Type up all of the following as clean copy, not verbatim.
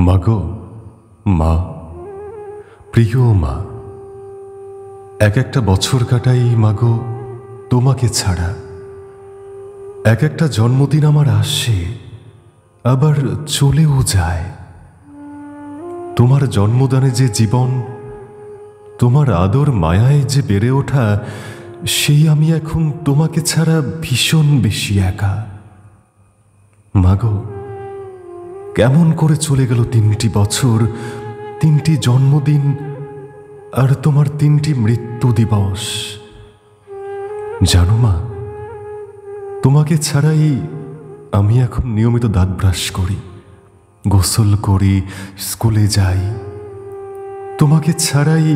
মাগো, মা, প্রিয় মা, এক একটা বছর কাটাই মাগো তোমাকে ছাড়া। এক একটা জন্মদিন আমার আসে, আবার চলেও যায়। তোমার জন্মদানে যে জীবন, তোমার আদর মায়ায় যে বেড়ে ওঠা, সেই আমি এখন তোমাকে ছাড়া ভীষণ বেশি একা। মাগো, কেমন করে চলে গেল 3টি বছর, 3টি জন্মদিন আর তোমার 3টি মৃত্যু দিবস। জানো মা, তোমাকে ছাড়াই আমি এখন নিয়মিত দাঁত ব্রাশ করি, গোসল করি, স্কুলে যাই। তোমাকে ছাড়াই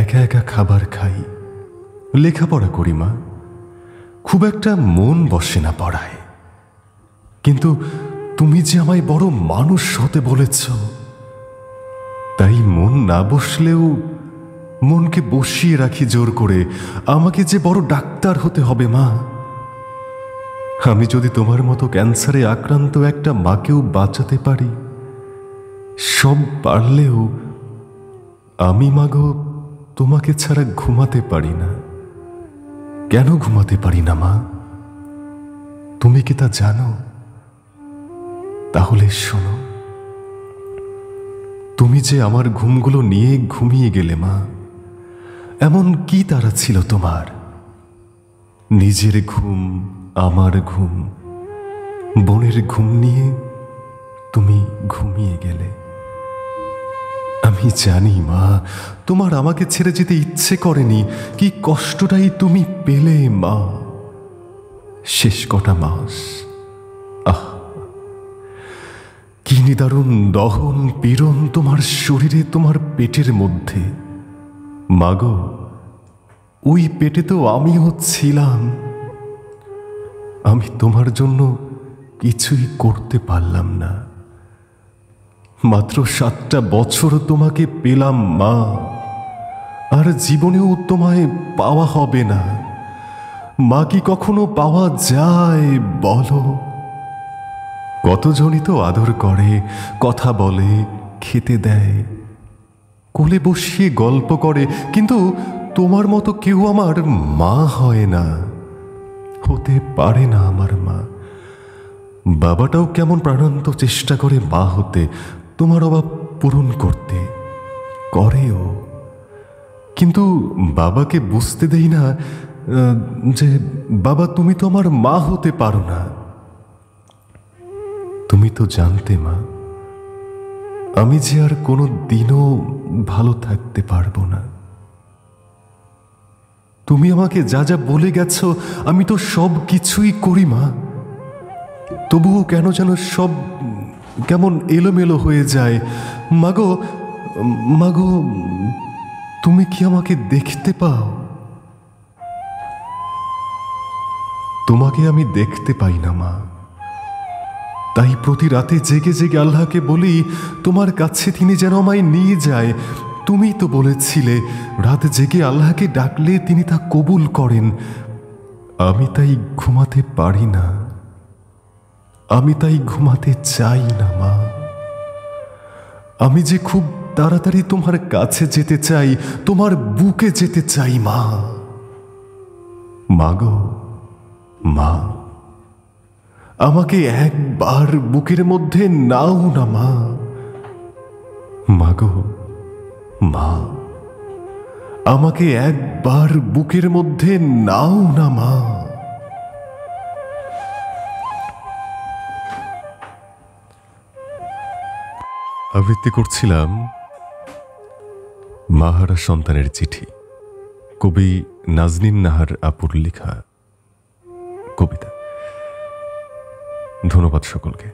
একা একা খাবার খাই, লেখাপড়া করি মা। খুব একটা মন বসে না পড়ায়, কিন্তু তুমি যে আমায় বড় মানুষ হতে বলেছ, তাই মন না বসলেও মনকে বসিয়ে রাখি জোর করে। আমাকে যে বড় ডাক্তার হতে হবে মা। আমি যদি তোমার মতো ক্যান্সারে আক্রান্ত একটা মাকেও বাঁচাতে পারি, সব পারলেও আমি মাগো তোমাকে ছাড়া ঘুমাতে পারি না। কেন ঘুমাতে পারি না মা? তুমি কি তা জানো? তাহলে শোনো, তুমি যে আমার ঘুমগুলো নিয়ে ঘুমিয়ে গেলে মা, এমন কি তারা ছিল তোমার? নিজের ঘুম, আমার ঘুম, বোনের ঘুম নিয়ে তুমি ঘুমিয়ে গেলে। আমি জানি মা, তোমার আমাকে ছেড়ে যেতে ইচ্ছে করেনি। কি কষ্টটাই তুমি পেলে মা, শেষ কটা মাস। আহ, কি নিদারুণ দহন পীড়ন তোমার শরীরে, তোমার পেটের মধ্যে। মাগো, ওই পেটে তো আমিও ছিলাম। আমি তোমার জন্য কিছুই করতে পারলাম না। মাত্র 7টা বছর তোমাকে পেলাম মা, আর জীবনেও তোমায় পাওয়া হবে না। মা কি কখনো পাওয়া যায় বলো? কতজনই তো আদর করে, কথা বলে, খেতে দেয়, কোলে বসিয়ে গল্প করে, কিন্তু তোমার মতো কেউ আমার মা হয় না, হতে পারে না আমার মা। বাবাটাও কেমন প্রাণান্ত চেষ্টা করে মা হতে, তোমার অভাব পূরণ করতে, করেও। কিন্তু বাবাকে বুঝতে দেই না যে বাবা, তুমি তো আমার মা হতে পারো না। তুমি তো জানতে মা, আমি যে আর কোনো দিনও ভালো থাকতে পারবো না। তুমি আমাকে যা যা বলে গেছ, আমি তো সব কিছুই করি মা। তবুও কেন যেন সব কেমন এলোমেলো হয়ে যায়। মাগো, মাগো, তুমি কি আমাকে দেখতে পাও? তোমাকে আমি দেখতে পাই না মা। তাই প্রতি রাতে জেগে জেগে আল্লাহকে বলি, তোমার কাছে তিনি যেন আমায় নিয়ে যায়। তুমি তো বলেছিলে, রাত জেগে আল্লাহকে ডাকলে তিনি তা কবুল করেন। আমি তাই ঘুমাতে পারি না, আমি তাই ঘুমাতে চাই না মা। আমি যে খুব তাড়াতাড়ি তোমার কাছে যেতে চাই, তোমার বুকে যেতে চাই মা। মাগো, মা, আমাকে একবার বুকের মধ্যে নাও না মা। মাগো, মা, আমাকে একবার বুকের মধ্যে নাও না মা। আবৃত্তি করছিলাম মাহারা সন্তানের চিঠি, কবি নাজনীন নাহার আপুর লেখা কবিতা। ধন্যবাদ সকলকে।